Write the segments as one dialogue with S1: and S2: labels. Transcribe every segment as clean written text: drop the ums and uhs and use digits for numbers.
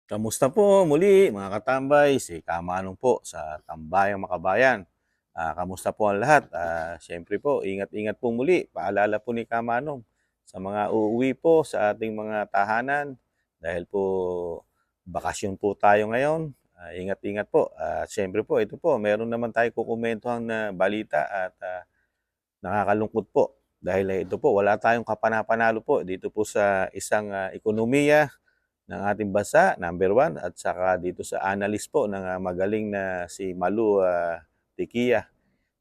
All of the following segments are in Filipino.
S1: Kamusta po muli mga katambay? Si Kamanong po sa Tambayang Makabayan. Kamusta po ang lahat? Siyempre po, ingat-ingat po muli. Paalala po ni Kamanong sa mga uuwi po sa ating mga tahanan dahil po bakasyon po tayo ngayon. Ingat-ingat po. Siyempre po, ito po, meron naman tayo kukumentuhan na balita at nakakalungkot po. Dahil ito po, wala tayong kapanapanalo po dito po sa isang ekonomiya ng ating bansa, number one, at saka dito sa analyst po ng magaling na si Malu Tikia.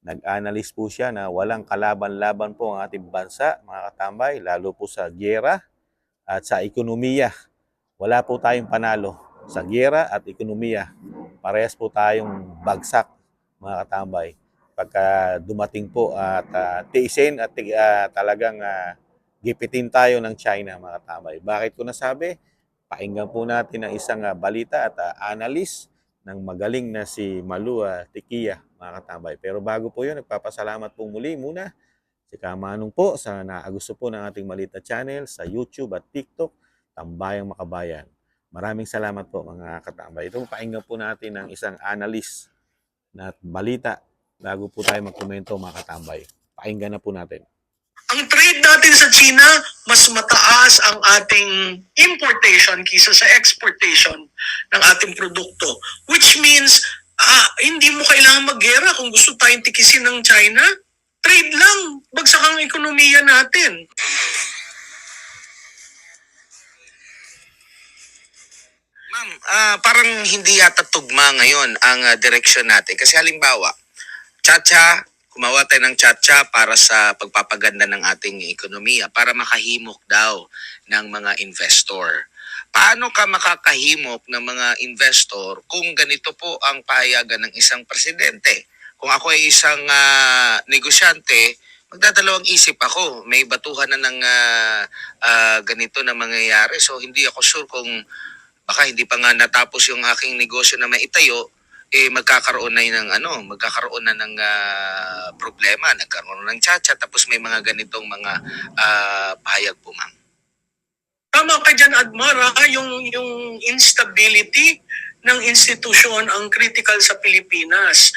S1: Nag-analyst po siya na walang kalaban-laban po ang ating bansa, mga katambay, lalo po sa giyera at sa ekonomiya. Wala po tayong panalo sa giyera at ekonomiya. Parehas po tayong bagsak, mga katambay. Pagka dumating po at tiisin at talagang gipitin tayo ng China, mga katambay. Bakit ko nasabi? Pakinggan po natin ang isang balita at analyst ng magaling na si Malu Tikia, mga katambay. Pero bago po yun, nagpapasalamat po muli muna si Kamanong po sa naagusto po ng ating Malita Channel sa YouTube at TikTok, Tambayang Makabayan. Maraming salamat po mga katambay. Ito pakinggan po natin ng isang analyst na balita bago po tayo magkomento mga katambay. Pakinggan na po natin.
S2: Ang trade natin sa China, mas mataas ang ating importation kaysa sa exportation ng ating produkto. Which means, hindi mo kailangan maggera kung gusto tayong tikisin ng China. Trade lang, bagsak ang ekonomiya natin.
S3: Ma'am, parang hindi yata tugma ngayon ang direksyon natin. Kasi halimbawa, Chacha, gumawa tayo ng Chacha para sa pagpapaganda ng ating ekonomiya, para makahimok daw ng mga investor. Paano ka makakahimok ng mga investor kung ganito po ang pahayagan ng isang presidente? Kung ako ay isang negosyante, magdadalawang isip ako. May batuhan na ng ganito na mangyayari. So hindi ako sure kung baka hindi pa nga natapos yung aking negosyo na maitayo, magkakaroon na magkakaroon na ng problema, nagkaroon ng Chacha, tapos may mga ganitong mga pahayag po, ma'am.
S2: Tama ka dyan, Admara, yung instability ng institusyon ang critical sa Pilipinas.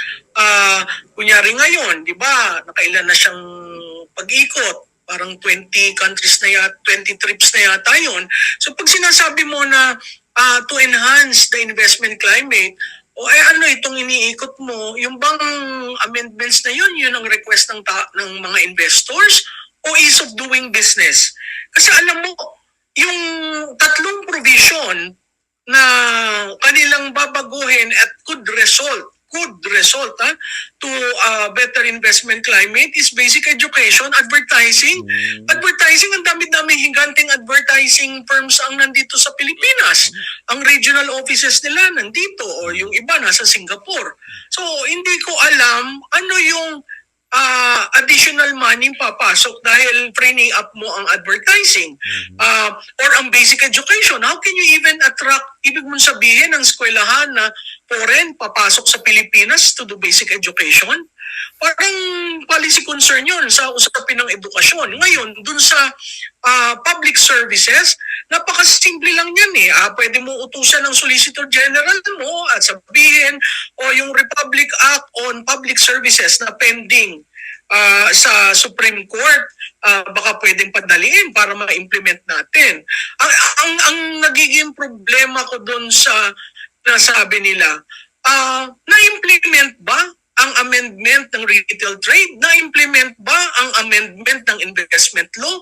S2: Kunyari ngayon, di ba, nakailan na siyang pag-ikot, parang 20 countries na yata, 20 trips na yata yun. So pag sinasabi mo na to enhance the investment climate, o ano itong iniikot mo, yung bang amendments na yun ang request ng mga investors o ease of doing business? Kasi alam mo, yung tatlong provision na kanilang babaguhin at could result to better investment climate is basic education, advertising. Advertising, ang dami-dami higanting advertising firms ang nandito sa Pilipinas. Ang regional offices nila nandito o yung iba nasa Singapore. So, hindi ko alam ano yung additional money papasok dahil training up mo ang advertising or ang basic education. How can you even attract, ibig mong sabihin ng eskwelahan na foreign papasok sa Pilipinas to do basic education? Parang policy concern yun sa usapin ng edukasyon. Ngayon, dun sa public services, napakasimple lang yan eh. Pwede mo utusan ng Solicitor General mo at sabihin o yung Republic Act on Public Services na pending sa Supreme Court, baka pwedeng padaliin para ma-implement natin. Ang nagiging problema ko doon sa nasabi nila, na-implement ba ang amendment ng retail trade? Na-implement ba ang amendment ng investment law?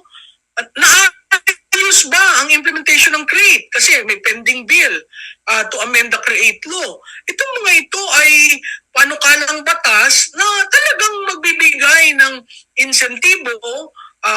S2: Naayos ba ang implementation ng CREATE? Kasi may pending bill to amend the CREATE law. Itong mga ito ay panukalang batas na talagang magbibigay ng insentibo,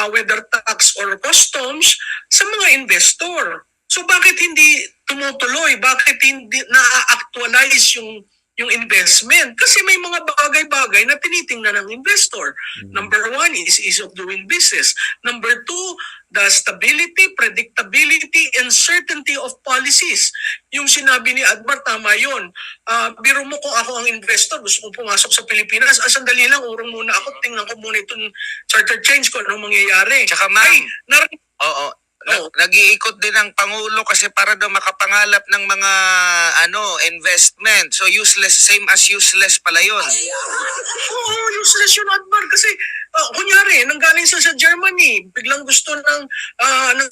S2: whether tax or customs, sa mga investor. So bakit hindi tumutuloy? Bakit hindi na-actualize yung investment? Kasi may mga bagay-bagay na tinitingnan ng investor. Number one is ease of doing business. Number two, the stability, predictability, and certainty of policies. Yung sinabi ni Admar, tama yun. Biro mo kung ako ang investor, gusto kong pumasok sa Pilipinas, sandali lang, urong muna ako, tingnan ko muna itong charter change ko, anong mangyayari.
S3: Tsaka ma'am, oo,
S2: Oo.
S3: Nag-iikot din ang Pangulo kasi para daw makapangalap ng mga investment. So useless, same as useless pala yun.
S2: Oo, useless yun, Admar. Kasi, kunyari, nanggaling sa Germany, biglang gusto ng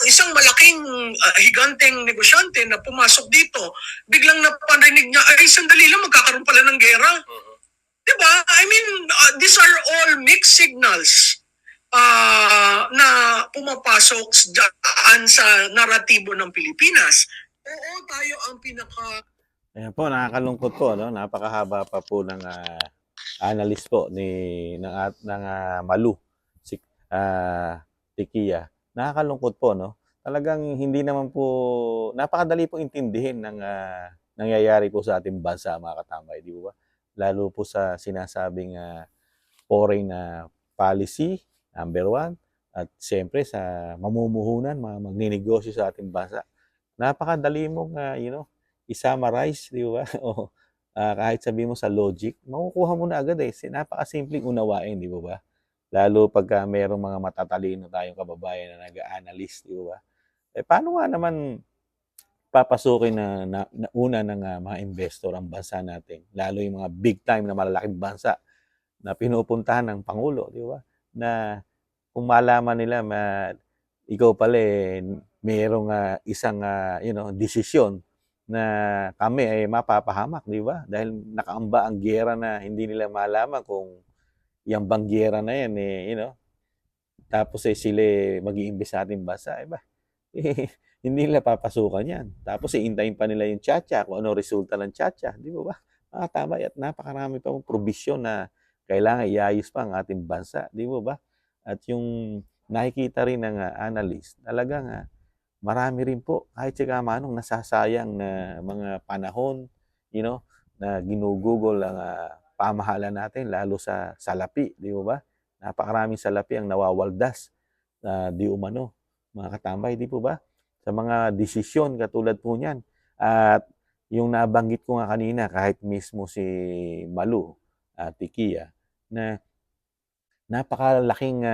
S2: isang malaking higanteng negosyante na pumasok dito, biglang naparinig niya, ay, sandali lang, magkakaroon pala ng gera. Diba? I mean, these are all mixed signals na pumapasok dyan sa naratibo ng Pilipinas. Oo, tayo ang
S1: Ayan po, nakakalungkot po, no? Napakahaba pa po ng analyst po ng Malu, si Tikia. Nakakalungkot po, no? Talagang hindi naman po, napakadali po intindihin ng nangyayari po sa ating bansa, mga katambay, di ba? Lalo po sa sinasabing foreign policy, number one, at siyempre sa mamumuhunan, mga magninegosyo sa ating bansa. Napakadali mong, i-summarize, di ba? O kahit sabihin mo sa logic, makukuha mo na agad eh. Napakasimpleng unawain, di ba ba? Lalo pagka merong mga matatalino tayong kababayan na nag-analyst, di ba? Eh, paano nga naman papasukin na una ng mga investor ang bansa natin? Lalo yung mga big time na malalaking bansa na pinupuntahan ng Pangulo, di ba? Na kung malaman nila ikaw pala eh, mayroong isang desisyon na kami ay mapapahamak, di ba? Dahil nakaamba ang giyera na hindi nila malaman kung yung bang giyera na yan tapos sila mag-iimbes sa ating bansa, ba? Hindi nila papasukan yan. Tapos iintayin pa nila yung tiyatya, kung ano resulta ng tiyatya, di ba ba? Tama, at napakarami pa probisyon na kailangan iayos pa ang ating bansa, di ba ba? At yung nakikita rin ng analyst, talagang marami rin po, kahit si Kamanong, nasasayang na mga panahon, na ginugugol ang pamahalaan natin, lalo sa salapi, di ba ba? Napakaraming salapi ang nawawaldas na di umano, mga katambay, di po ba? Sa mga desisyon katulad po niyan. At yung nabanggit ko nga kanina, kahit mismo si Malu, Tikia, na napakalaking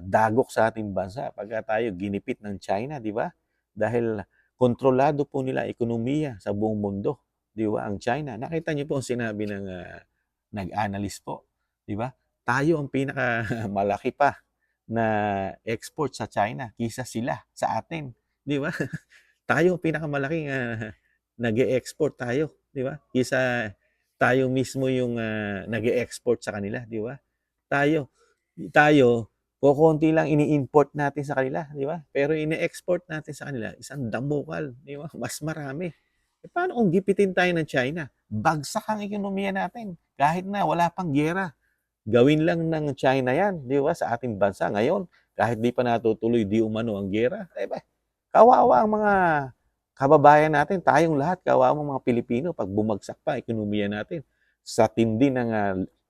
S1: dagok sa ating bansa pagka tayo ginipit ng China, di ba? Dahil kontrolado po nila ekonomiya sa buong mundo, di ba? Ang China. Nakita niyo po ang sinabi ng nag-analyst po, di ba? Tayo ang pinakamalaki pa na export sa China kisa sila sa atin, di ba? Tayo ang pinakamalaking nag-e-export tayo, di ba? Kisa tayo mismo yung nag-e-export sa kanila, di ba? Tayo, kokonti lang ini-import natin sa kanila, di ba? Pero ini-export natin sa kanila, isang damukal, di ba? Mas marami. Eh, paano kung gipitin tayo ng China? Bagsak ang ekonomiya natin. Kahit na wala pang giyera. Gawin lang ng China yan, di ba? Sa ating bansa ngayon, kahit di pa natutuloy, di umano ang giyera. Eh ba, kawawa ang mga kababayan natin, tayong lahat, kawawa ang mga Pilipino pag bumagsak pa ekonomiya natin sa tindi ng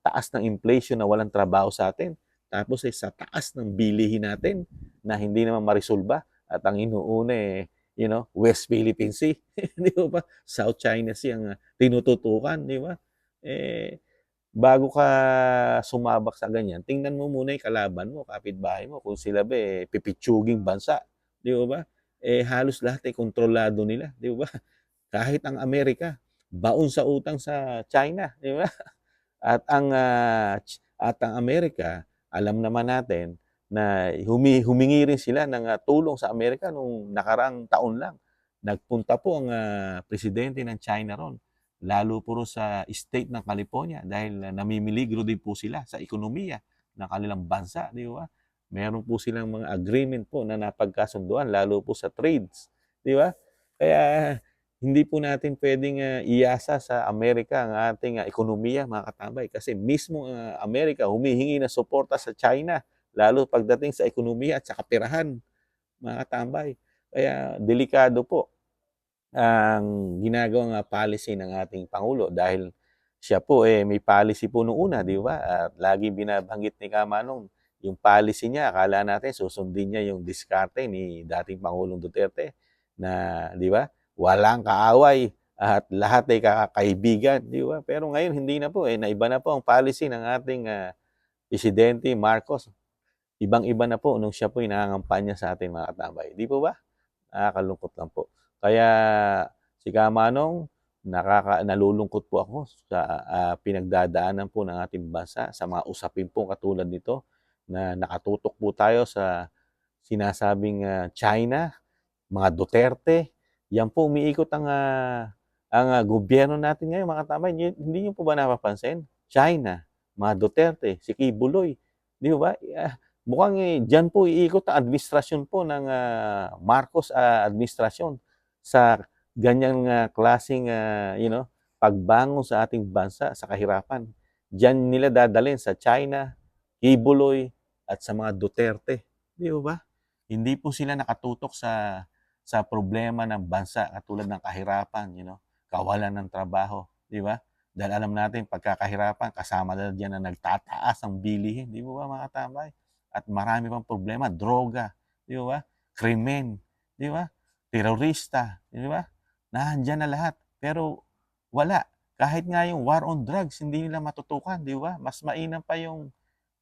S1: taas ng inflation na walang trabaho sa atin. Tapos sa taas ng bilihin natin na hindi naman marisolba at ang inuuna West Philippine Sea, di ba? South China Sea ang tinututukan, di ba? Eh, bago ka sumabak sa ganyan, tingnan mo muna yung kalaban mo, kapitbahay mo, kung sila ba pipitsuging bansa, di ba? Eh, halos lahat ay kontrolado nila, di ba? Kahit ang Amerika, baon sa utang sa China, di ba? At ang Amerika, alam naman natin na humingi rin sila ng tulong sa Amerika nung nakaraang taon lang. Nagpunta po ang presidente ng China ron, lalo po sa state ng California dahil namimiligro din po sila sa ekonomiya ng kanilang bansa, di ba? Meron po silang mga agreement po na napagkasunduan, lalo po sa trades, di ba? Kaya hindi po natin pwedeng iasa sa Amerika ang ating ekonomiya, mga katambay, kasi mismo ang Amerika humihingi ng suporta sa China, lalo pagdating sa ekonomiya at sa kapirahan, mga katambay. Kaya delikado po ang ginagawang policy ng ating Pangulo dahil siya po may policy po noong una, di ba? At lagi binabanggit ni Kamanong yung policy niya, akala natin susundin niya yung diskarte ni dating Pangulong Duterte na, di ba? Walang kaaway at lahat ay kakaibigan, di ba? Pero ngayon hindi na po naiba na po ang policy ng ating Presidente Marcos. ibang-iba na po nung siya po'y nangangampanya sa atin mga katambay. 'Di po ba? Nakakalungkot lang po. Kaya si Kamanong, nalulungkot po ako sa pinagdadaanan po ng ating bansa sa mga usapin po katulad nito na nakatutok po tayo sa sinasabing China, mga Duterte. Yan po umiikot ang gobyerno natin ngayon mga katambay. Hindi niyo po ba napapansin? China, mga Duterte, si Kibuloy. Di ba? Mukhang diyan po iikot ang administrasyon po ng Marcos administrasyon sa ganyang klaseng pagbangon sa ating bansa sa kahirapan. Diyan nila dadalhin sa China, Kibuloy at sa mga Duterte. Di ba? Hindi po sila nakatutok sa problema ng bansa katulad ng kahirapan, kawalan ng trabaho, di ba? Dahil alam natin pagkakahirapan kasama na diyan na nagtataas ang bilihin, di ba mga katambay? At marami pang problema, droga, di ba? Krimen, di ba? Terorista, di ba? Nandiyan na lahat. Pero wala. Kahit nga yung war on drugs, hindi nila matutukan, di ba? Mas mainam pa yung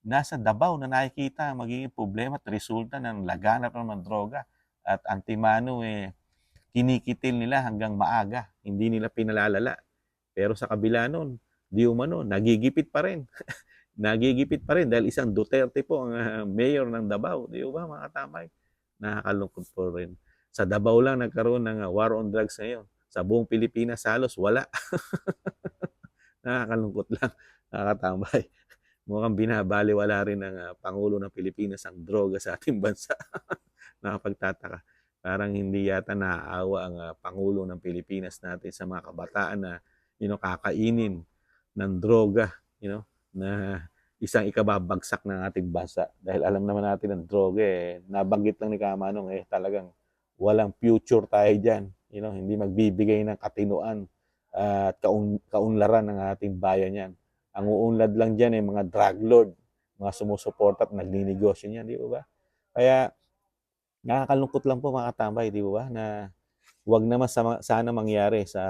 S1: nasa Davao na nakikita magiging problema at resulta ng laganap ng droga at antimano kinikitil nila hanggang maaga, hindi nila pinalalala. Pero sa kabila nun, di umano, nagigipit pa rin. Nagigipit pa rin dahil isang Duterte po ang mayor ng Davao, di ba mga katamay? Nakakalungkot po rin. Sa Davao lang nagkaroon ng war on drugs ngayon. Sa buong Pilipinas halos wala. Nakakalungkot lang, nakakatambay. Mukhang binabaliwala rin ng Pangulo ng Pilipinas ang droga sa ating bansa. Nakapagtataka. Parang hindi yata naaawa ang Pangulo ng Pilipinas natin sa mga kabataan na kakainin ng droga, na isang ikababagsak ng ating bansa. Dahil alam naman natin ang droga nabanggit lang ni Kamanong talagang walang future tayo diyan. Hindi magbibigay ng katinuan at kaunlaran ng ating bayan yan. Ang uunlad lang diyan ay mga drug lord, mga sumusuporta at nagninegosyo niyan, di ba? Kaya nakakalungkot lang po mga katambay, di ba, na wag naman sana mangyari sa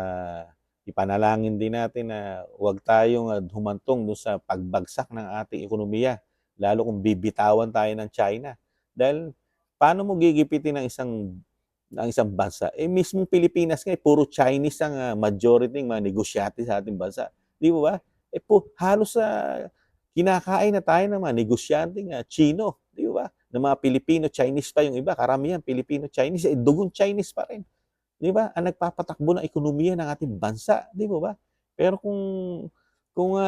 S1: ipanalangin din natin na wag tayong humantong doon sa pagbagsak ng ating ekonomiya, lalo kung bibitawan tayo ng China. Dahil paano mo gigipitin ng isang bansa? Mismong Pilipinas nga, puro Chinese ang majority ng mga negosyante sa ating bansa. Di ba? Halos kinakain na tayo ng mga negosyanteng Chino. Di ba? Ng mga Pilipino-Chinese pa yung iba. Karamihan Pilipino-Chinese, dugon Chinese pa rin. Di ba? Ang nagpapatakbo ng ekonomiya ng ating bansa, di ba? Pero kung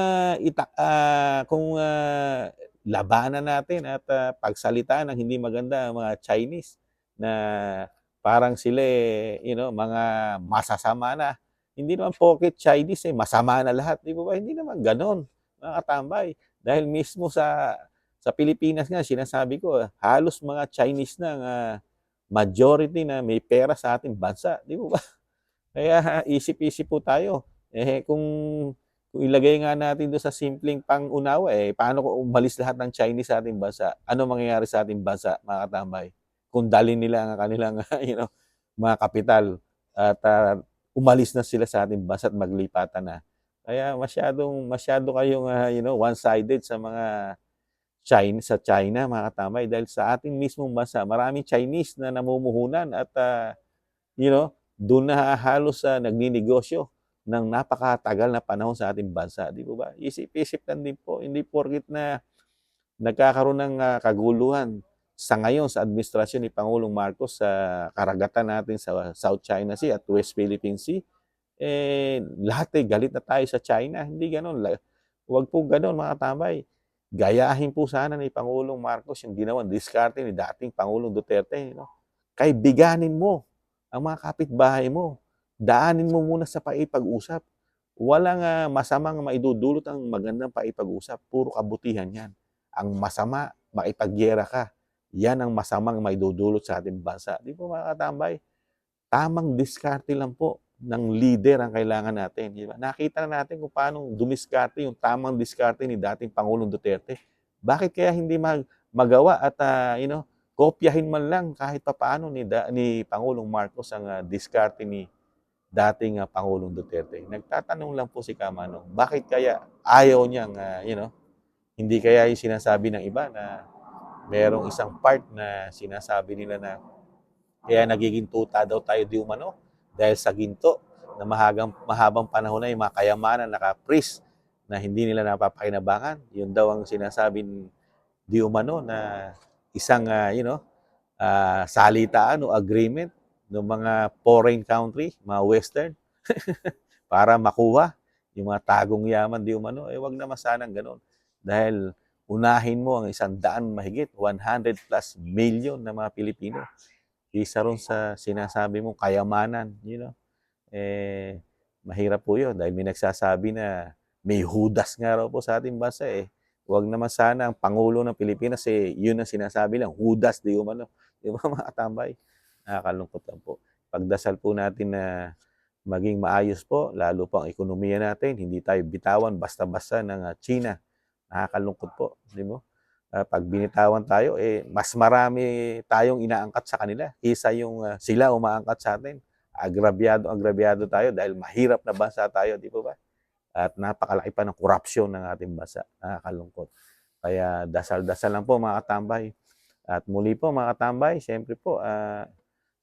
S1: labanan natin at pagsalitaan ng hindi maganda ang mga Chinese na parang sila mga masasama na. Hindi naman porket Chinese masama na lahat, di ba? Hindi naman ganon, mga katambay. Dahil mismo sa Pilipinas nga, sinasabi ko, halos mga Chinese na majority na may pera sa ating bansa, di ba? Kaya isip-isip po tayo. Kung ilagay nga natin doon sa simpleng pang-unawa, paano kung umalis lahat ng Chinese sa ating bansa? Ano mangyayari sa ating bansa, mga katambay? Kung dalhin nila ang kanilang mga kapital at umalis na sila sa ating bansa at maglipatan na. Kaya masyado kayong one-sided sa mga China, mga katambay, dahil sa ating mismong bansa, maraming Chinese na namumuhunan at doon na halos nagninegosyo ng napakatagal na panahon sa ating bansa, di ba? Isip-isip lang din po, hindi porkit na nagkakaroon ng kaguluhan sa ngayon sa administrasyon ni Pangulong Marcos sa karagatan natin sa South China Sea at West Philippine Sea, lahat galit na tayo sa China. Hindi ganoon. Huwag po ganoon, mga katambay. Gayahin po sana ni Pangulong Marcos yung ginawang diskarte ni dating Pangulong Duterte. Kaibiganin mo ang mga kapitbahay mo. Daanin mo muna sa paipag-usap. Walang masamang maidudulot ang magandang paipag-usap. Puro kabutihan yan. Ang masama, makipagyera ka. Yan ang masamang maidudulot sa ating bansa. Di po mga katambay? Tamang diskarte lang po ng leader ang kailangan natin. Di ba? Nakita na natin kung paano dumiskarte yung tamang diskarte ni dating Pangulong Duterte. Bakit kaya hindi magawa at kopyahin man lang kahit papaano ni Pangulong Marcos ang diskarte ni dating Pangulong Duterte? Nagtatanong lang po si Kamanong, bakit kaya ayaw niyang, hindi kaya yung sinasabi ng iba na merong isang part na sinasabi nila na kaya nagiging tuta daw tayo di umano dahil sa ginto na mahabang panahon na yung mga kayamanan naka-freeze na hindi nila napapakinabangan. Yun daw ang sinasabi di umano na isang salitaan o agreement ng mga foreign country, mga western para makuha yung mga tagong yaman di umano. Wag naman sanang ganoon. Dahil unahin mo ang 100 mahigit, 100 plus million na mga Pilipino. Isa ron sa sinasabi mong kayamanan, mahirap po yun dahil may nagsasabi na may hudas nga raw po sa ating bansa Huwag naman sana ang Pangulo ng Pilipinas yun ang sinasabi lang, hudas di umano. Di ba mga katambay? Nakakalungkot lang po. Pagdasal po natin na maging maayos po, lalo po ang ekonomiya natin, hindi tayo bitawan basta-basta ng China. Nakakalungkot po, di mo? Pag binitawan tayo, mas marami tayong inaangkat sa kanila kaysa yung sila umaangkat sa atin. Agrabyado tayo dahil mahirap na bansa tayo, di po ba? At napakalaki pa ng korupsyon ng ating bansa. Nakakalungkot. Kaya dasal-dasal lang po mga katambay. At muli po mga katambay, siyempre po,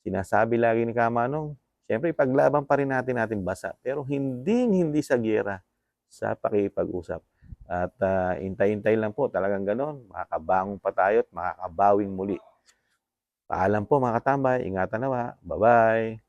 S1: sinasabi lagi ni Kamanong, siyempre paglaban pa rin natin ating bansa. Pero hindi sa giyera, sa pakipag-usap. At intay-intay lang po, talagang ganon. Makakabangon pa tayo at makakabawing muli. Paalam po mga katambay, ingatan nawa. Bye-bye.